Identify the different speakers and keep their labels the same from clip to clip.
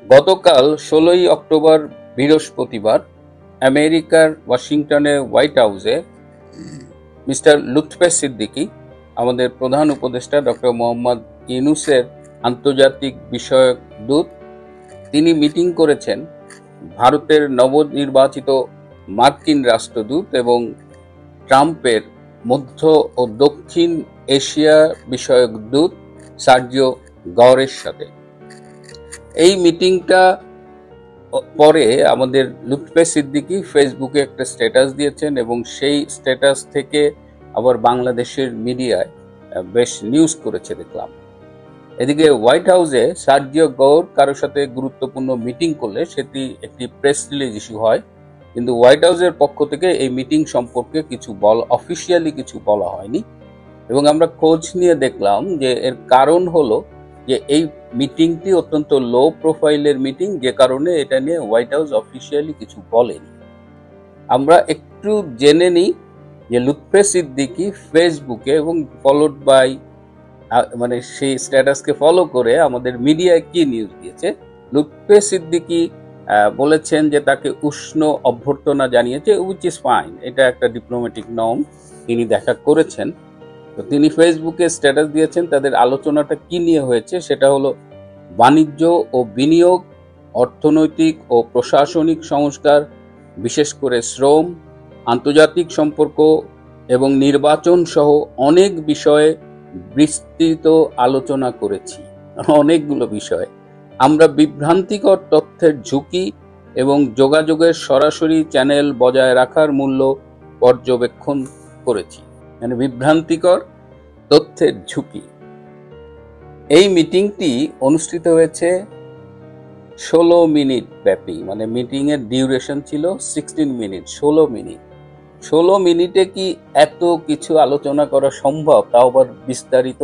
Speaker 1: গতকাল ১৬ই অক্টোবর বৃহস্পতিবার আমেরিকার ওয়াশিংটনে হোয়াইট হাউসে মিস্টার লুৎফে সিদ্দিকী, আমাদের প্রধান উপদেষ্টা ডক্টর মোহাম্মদ ইউনূসের আন্তর্জাতিক বিষয়ক দূত, তিনি মিটিং করেছেন ভারতের নবনির্বাচিত মার্কিন রাষ্ট্রদূত এবং ট্রাম্পের মধ্য ও দক্ষিণ এশিয়া বিষয়ক দূত সার্জিও গওরের সাথে। এই মিটিংটা পরে আমাদের লুৎফে সিদ্দিকী ফেসবুকে একটা স্ট্যাটাস দিয়েছেন এবং সেই স্ট্যাটাস থেকে আবার বাংলাদেশের মিডিয়ায় বেশ নিউজ করেছে দেখলাম। এদিকে হোয়াইট হাউসে সার্জিও গওর কারোর সাথে গুরুত্বপূর্ণ মিটিং করলে সেটি একটি প্রেস রিলিজ ইস্যু হয়, কিন্তু হোয়াইট হাউসের পক্ষ থেকে এই মিটিং সম্পর্কে অফিসিয়ালি কিছু বলা হয়নি। এবং আমরা খোঁজ নিয়ে দেখলাম যে এর কারণ হলো যে এই মিটিংটি অত্যন্ত লো প্রোফাইলের মিটিং, যে কারণে এটা নিয়ে হোয়াইট হাউস অফিসিয়ালি কিছু বলেনি। আমরা একটু জেনে নিই যে লুৎফে সিদ্দিকী ফেসবুকে এবং ফলোড বাই সেই স্ট্যাটাসকে ফলো করে আমাদের মিডিয়ায় কি নিউজ দিয়েছে। লুৎফে সিদ্দিকী বলেছেন যে তাকে উষ্ণ অভ্যর্থনা জানিয়েছে, উইচ ইজ ফাইন, এটা একটা ডিপ্লোম্যাটিক নর্ম, তিনি দেখা করেছেন। তো তিনি ফেসবুকে স্ট্যাটাস দিয়েছেন তাদের আলোচনাটা কি নিয়ে হয়েছে, সেটা হলো বাণিজ্য ও বিনিয়োগ, অর্থনৈতিক ও প্রশাসনিক সংস্কার, বিশেষ করে শ্রম, আন্তর্জাতিক সম্পর্ক এবং নির্বাচন সহ অনেক বিষয়ে বিস্তৃত আলোচনা করেছি। অনেকগুলো বিষয় আমরা বিভ্রান্তিকর তথ্যের ঝুঁকি এবং যোগাযোগের সরাসরি চ্যানেল বজায় রাখার মূল্য পর্যবেক্ষণ করেছি। মানে বিভ্রান্তিকর তথ্যের ঝুঁকি। এই মিটিংটি অনুষ্ঠিত হয়েছে 16 মিনিট ব্যাপী, মানে মিটিং এর ডিউরেশন ছিল 16 মিনিট। 16 মিনিটে কি এত কিছু আলোচনা করা সম্ভব, তাও আবার বিস্তারিত?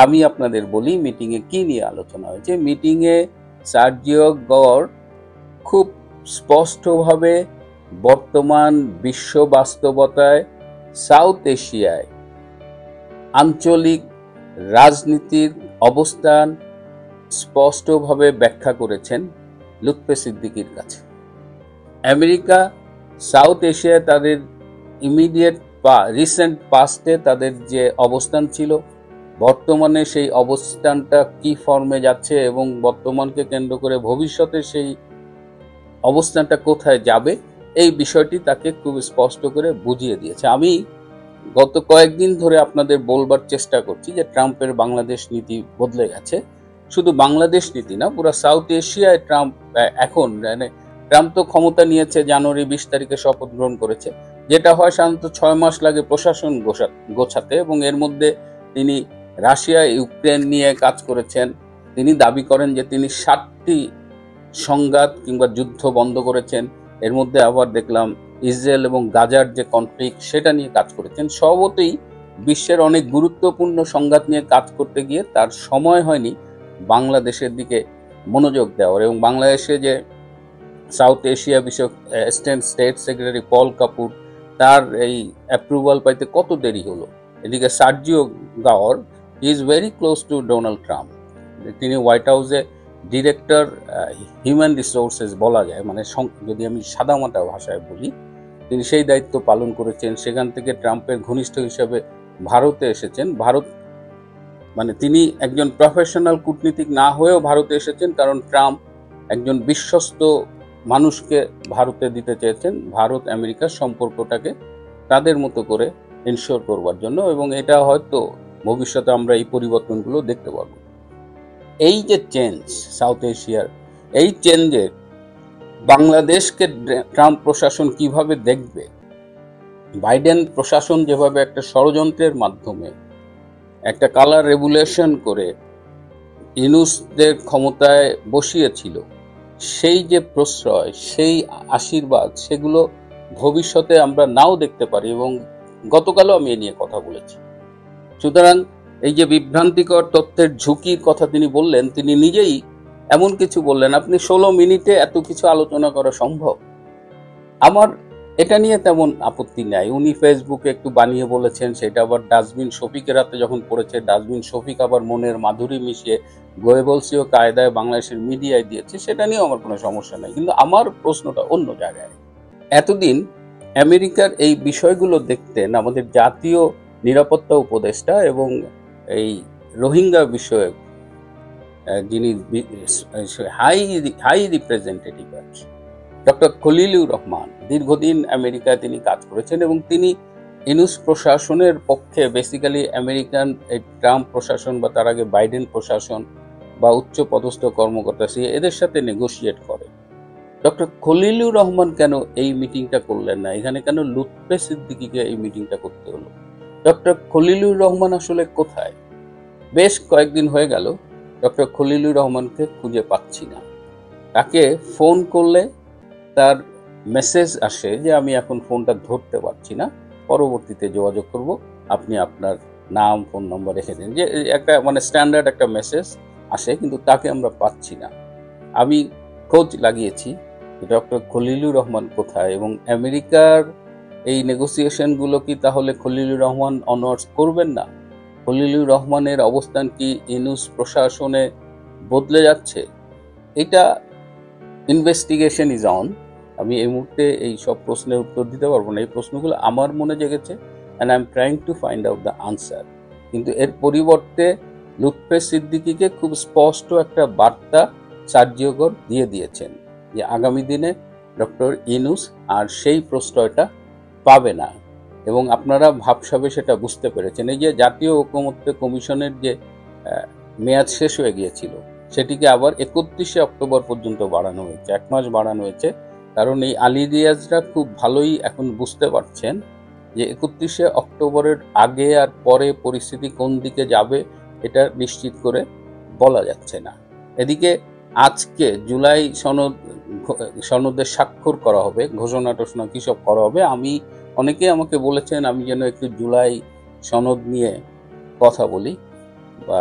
Speaker 1: আমি আপনাদের বলি মিটিং এ কি নিয়ে আলোচনা হয়েছে। মিটিং এ সার্জিও গওর খুব স্পষ্টভাবে বর্তমান বিশ্ব বাস্তবতায় সাউথ এশিয়ায় আঞ্চলিক রাজনীতির অবস্থান স্পষ্টভাবে ব্যাখ্যা করেছেন লুৎফে সিদ্দিকীর কাছে। আমেরিকা সাউথ এশিয়ায় তাদের ইমিডিয়েট রিসেন্ট পাস্টে তাদের যে অবস্থান ছিল, বর্তমানে সেই অবস্থানটা কি ফর্মে যাচ্ছে এবং বর্তমানকে কেন্দ্র করে ভবিষ্যতে সেই অবস্থানটা কোথায় যাবে, এই বিষয়টি তাকে খুব স্পষ্ট করে বুঝিয়ে দিয়েছে। আমি গত কয়েকদিন ধরে আপনাদের বলবার চেষ্টা করছি যে ট্রাম্পের বাংলাদেশ নীতি বদলে গেছে। শুধু বাংলাদেশ নীতি না, পুরো সাউথ এশিয়ায় ট্রাম্প তো ক্ষমতা নিয়েছে জানুয়ারি 20 তারিখে শপথ গ্রহণ করেছে, যেটা হয় সাধারণত 6 মাস লাগে প্রশাসন গোছাতে, এবং এর মধ্যে তিনি রাশিয়া ইউক্রেন নিয়ে কাজ করেছেন। তিনি দাবি করেন যে তিনি 7টি সংঘাত কিংবা যুদ্ধ বন্ধ করেছেন। এর মধ্যে আবার দেখলাম ইসরায়েল এবং গাজার যে কনফ্লিক্ট, সেটা নিয়ে কাজ করেছেন। স্বভাবতই বিশ্বের অনেক গুরুত্বপূর্ণ সংঘাত নিয়ে কাজ করতে গিয়ে তার সময় হয়নি বাংলাদেশের দিকে মনোযোগ দেওয়ার। এবং বাংলাদেশে যে সাউথ এশিয়া বিষয়ক assistant state secretary Paul Kapur, তার এই অ্যাপ্রুভাল পাইতে কত দেরি হলো। এদিকে Sergio Gor is very close to Donald Trump. তিনি হোয়াইট হাউসে ডিরেক্টর হিউম্যান রিসোর্সেস বলা যায়, মানে যদি আমি সাদামাটা ভাষায় বলি, তিনি সেই দায়িত্ব পালন করেছেন। সেখান থেকে ট্রাম্পের ঘনিষ্ঠ হিসেবে ভারতে এসেছেন। তিনি একজন প্রফেশনাল কূটনীতিক না হয়েও ভারতে এসেছেন, কারণ ট্রাম্প একজন বিশ্বস্ত মানুষকে ভারতে দিতে চেয়েছেন ভারত আমেরিকার সম্পর্কটাকে তাদের মতো করে এনশিওর করবার জন্য, এবং এটা হয়তো ভবিষ্যতে আমরা এই পরিবর্তনগুলো দেখতে পাবো। এই যে চেঞ্জ সাউথ এশিয়ার, এই চেঞ্জে বাংলাদেশকে ট্রাম্প প্রশাসন কিভাবে দেখবে, বাইডেন প্রশাসন যেভাবে একটা ষড়যন্ত্রের মাধ্যমে একটা কালার রেগুলেশন করে ইউনূসদের ক্ষমতায় বসিয়েছিল, সেই যে প্রশ্রয়, সেই আশীর্বাদ, সেগুলো ভবিষ্যতে আমরা নাও দেখতে পারি, এবং গতকালও আমি এ নিয়ে কথা বলেছি। সুতরাং এই যে বিভ্রান্তিকর তথ্যের ঝুঁকির কথা তিনি বললেন, তিনি নিজেই এমন কিছু বললেন, আপনি 16 মিনিটে এত কিছু আলোচনা করা সম্ভব? আমার এটা নিয়ে তেমন আপত্তি নাই। উনি ফেসবুকে একটু বানিয়ে বলেছেন, সেটা আবার ডাস্টবিন শফিকের হাতে যখন পড়েছে, ডাস্টবিন শফিক আবার মনের মাধুরী মিশিয়ে গোয়েবলসীয় কায়দায় বাংলাদেশের মিডিয়ায় দিয়েছে, সেটা নিয়েও আমার কোনো সমস্যা নাই। কিন্তু আমার প্রশ্নটা অন্য জায়গায়। এতদিন আমেরিকার এই বিষয়গুলো দেখতেন আমাদের জাতীয় নিরাপত্তা উপদেষ্টা এবং এই রোহিঙ্গা বিষয়ে যিনি high high representative doctor Khalilur Rahman, দীর্ঘদিন আমেরিকায় তিনি কাজ করেছেন এবং তিনি ইউনূস প্রশাসনের পক্ষে, বেসিক্যালি আমেরিকান এই ট্রাম্প প্রশাসন বা তার আগে বাইডেন প্রশাসন বা উচ্চ পদস্থ কর্মকর্তা এদের সাথে নেগোশিয়েট করে। ডক্টর খলিলুর রহমান কেন এই মিটিংটা করলেন না? এখানে কেন লুৎফে সিদ্দিকীকে এই মিটিংটা করতে হলো? ডক্টর খলিলুর রহমান আসলে কোথায়? বেশ কয়েকদিন হয়ে গেল ডক্টর খলিলুর রহমানকে খুঁজে পাচ্ছি না। তাকে ফোন করলে তার মেসেজ আসে যে আমি এখন ফোনটা ধরতে পারছি না, পরবর্তীতে যোগাযোগ করব, আপনি আপনার নাম ফোন নম্বর রেখে দিন। যে একটা মানে স্ট্যান্ডার্ড একটা মেসেজ আসে, কিন্তু তাকে আমরা পাচ্ছি না। আমি খোঁজ লাগিয়েছি ডক্টর খলিলুর রহমান কোথায়, এবং আমেরিকার এই নেগোসিয়েশনগুলো কি তাহলে খলিলুর রহমান অনার্স করবেন না? খলিলুর রহমানের অবস্থান কি ইউনূস প্রশাসনে বদলে যাচ্ছে? এটা ইনভেস্টিগেশন ইজ অন। আমি এই মুহূর্তে এই সব প্রশ্নের উত্তর দিতে পারবো না। এই প্রশ্নগুলো আমার মনে জেগেছে and I am trying to find out the answer. কিন্তু এর পরিবর্তে লুৎফে সিদ্দিকীকে খুব স্পষ্ট একটা বার্তা কার্যকর দিয়ে দিয়েছেন যে আগামী দিনে ডক্টর ইউনূস আর সেই প্রশ্রয়টা পাবে না, এবং আপনারা ভাবসাবে সেটা বুঝতে পেরেছেন। এই যে জাতীয় ঐকমত্য কমিশনের যে মেয়াদ শেষ হয়ে গিয়েছিল, সেটিকে আবার 31শে অক্টোবর পর্যন্ত বাড়ানো হয়েছে, 1 মাস বাড়ানো হয়েছে। কারণ এই আলী রিয়াজরা খুব ভালোই এখন বুঝতে পারছেন যে 31শে অক্টোবরের আগে আর পরে পরিস্থিতি কোন দিকে যাবে এটা নিশ্চিত করে বলা যাচ্ছে না। এদিকে আজকে জুলাই সনদে স্বাক্ষর করা হবে, ঘোষণা টোষণা কী সব করা হবে। অনেকে আমাকে বলেছেন আমি যেন একটু জুলাই সনদ নিয়ে কথা বলি, বা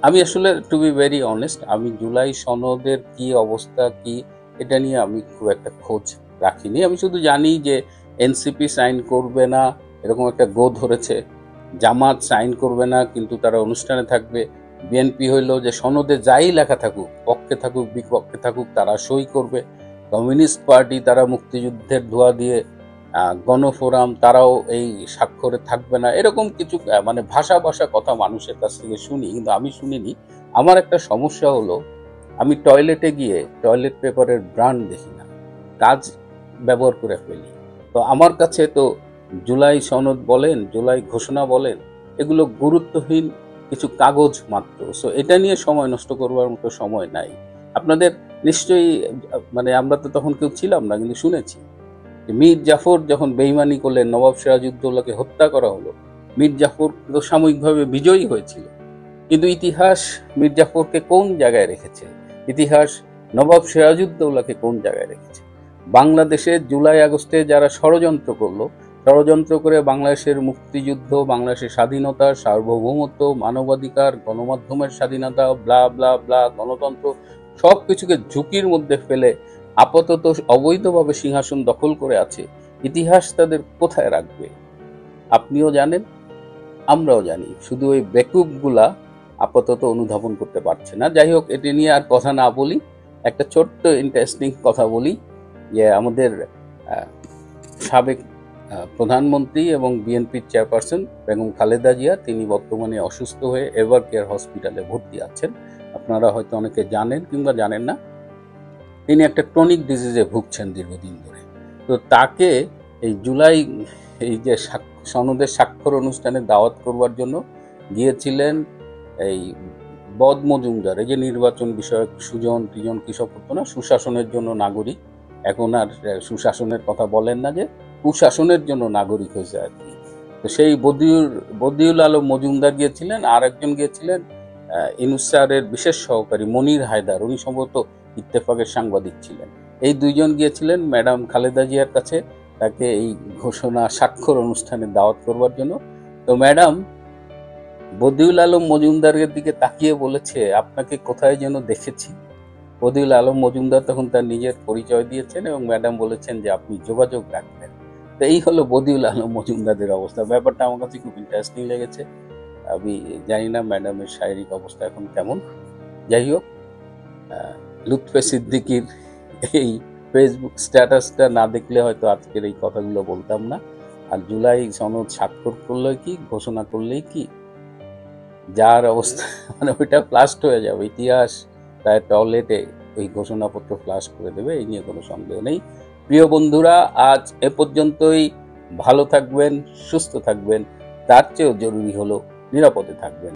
Speaker 1: আমি আসলে টু বি ভেরি অনেস্ট, আমি জুলাই সনদের কি অবস্থা কি এটা নিয়ে আমি খুব একটা খোঁজ রাখিনি। আমি শুধু জানি যে এনসিপি সাইন করবে না এরকম একটা গো ধরেছে, জামাত সাইন করবে না কিন্তু তারা অনুষ্ঠানে থাকবে, বিএনপি হইল যে সনদে যাই লেখা থাকুক, পক্ষে থাকুক বিপক্ষে থাকুক তারা সই করবে, কমিউনিস্ট পার্টি তারা মুক্তিযুদ্ধের ধোয়া দিয়ে গণফোরাম তারাও এই স্বাক্ষরে থাকবে না, এরকম কিছু মানে ভাষা কথা মানুষের কাছ থেকে শুনি, কিন্তু আমি শুনিনি। আমার একটা সমস্যা হলো, আমি টয়লেটে গিয়ে টয়লেট পেপারের ব্র্যান্ড দেখি না, কাজ ব্যবহার করে ফেলি। তো আমার কাছে তো জুলাই সনদ বলেন, জুলাই ঘোষণা বলেন, এগুলো গুরুত্বহীন কিছু কাগজ মাত্র। সো এটা নিয়ে সময় নষ্ট করবার মতো সময় নাই। আপনাদের নিশ্চয়ই মানে আমরা তো তখন কেউ ছিলাম না, কিন্তু শুনেছি মীর জাফর যখন বেইমানি করলেন, নবাব সিরাজউদ্দৌলাকে হত্যা করা হলো, মীর জাফর তো সাময়িকভাবে বিজয়ী হয়েছিল, কিন্তু ইতিহাস মীর জাফরকে কোন জায়গায় রেখেছে? ইতিহাস নবাব সিরাজউদ্দৌলাকে কোন জায়গায় রেখেছে? বাংলাদেশে জুলাই আগস্টে যারা ষড়যন্ত্র করলো, ষড়যন্ত্র করে বাংলাদেশের মুক্তিযুদ্ধ, বাংলাদেশের স্বাধীনতা, সার্বভৌমত্ব, মানবাধিকার, গণমাধ্যমের স্বাধীনতা, ব্লা ব্লা ব্লা, গণতন্ত্র, সব কিছুকে ঝুঁকির মধ্যে ফেলে আপাতত অবৈধভাবে সিংহাসন দখল করে আছে, ইতিহাস তাদের কোথায় রাখবে? আপনিও জানেন, আমরাও জানি, শুধু ওই বেকুবগুলা আপাতত অনুধাবন করতে পারছে না। যাই হোক, এটি নিয়ে আর কথা না বলি, একটা ছোট্ট ইন্টারেস্টিং কথা বলি যে আমাদের সাবেক প্রধানমন্ত্রী এবং বিএনপির চেয়ারপারসন বেগম খালেদা জিয়া, তিনি বর্তমানে অসুস্থ হয়ে এভার কেয়ার হসপিটালে ভর্তি আছেন। আপনারা হয়তো অনেকে জানেন কিংবা জানেন না, তিনি একটা ক্রনিক ডিজিজে ভুগছেন দীর্ঘদিন ধরে। তো তাকে এই জুলাই এই যে সনদের স্বাক্ষর অনুষ্ঠানে দাওয়াত করবার জন্য গিয়েছিলেন এই বদ মজুমদার, এই যে নির্বাচন বিষয়ক সুজন টিজন কিসব করতো না, সুশাসনের জন্য নাগরিক, এখন আর সুশাসনের কথা বলেন না, যে কুশাসনের জন্য নাগরিক হয়েছে আর কি। তো সেই বদিউল আলম মজুমদার গিয়েছিলেন, আর একজন গিয়েছিলেন ইউনূস স্যারের বিশেষ সহকারী মনির হায়দার, উনি সম্ভবত ইত্তেফাকের সাংবাদিক ছিলেন। এই দুইজন গিয়েছিলেন ম্যাডাম খালেদা জিয়ার কাছে তাকে এই ঘোষণা স্বাক্ষর অনুষ্ঠানে দাওয়াত করবার জন্য। তো ম্যাডাম বদিউল আলম মজুমদারের দিকে তাকিয়ে বলেছে, আপনাকে কোথায় যেন দেখেছি। বদিউল আলম মজুমদার তখন তার নিজের পরিচয় দিয়েছেন এবং ম্যাডাম বলেছেন যে আপনি যোগাযোগ রাখবেন। তো এই হলো বদিউল আলম মজুমদারের অবস্থা। ব্যাপারটা আমার কাছে খুব ইন্টারেস্টিং লেগেছে। আমি জানি না ম্যাডামের শারীরিক অবস্থা এখন কেমন। যাই হোক, লুৎফে সিদ্দিকীর এই ফেসবুক স্ট্যাটাসটা না দেখলে হয়তো আজকের এই কথাগুলো বলতাম না। আর জুলাই সনদ স্বাক্ষর করলেই কি, ঘোষণা করলেই কি যার অবস্থা, মানে ওইটা ফ্লাস্ট হয়ে যাবে, ইতিহাস তার টয়লেটে ওই ঘোষণাপত্র ফ্লাশ করে দেবে, এই নিয়ে কোনো সন্দেহ নেই। প্রিয় বন্ধুরা, আজ এ পর্যন্তই। ভালো থাকবেন, সুস্থ থাকবেন, তার চেয়েও জরুরি হলো নিরাপদে থাকবেন।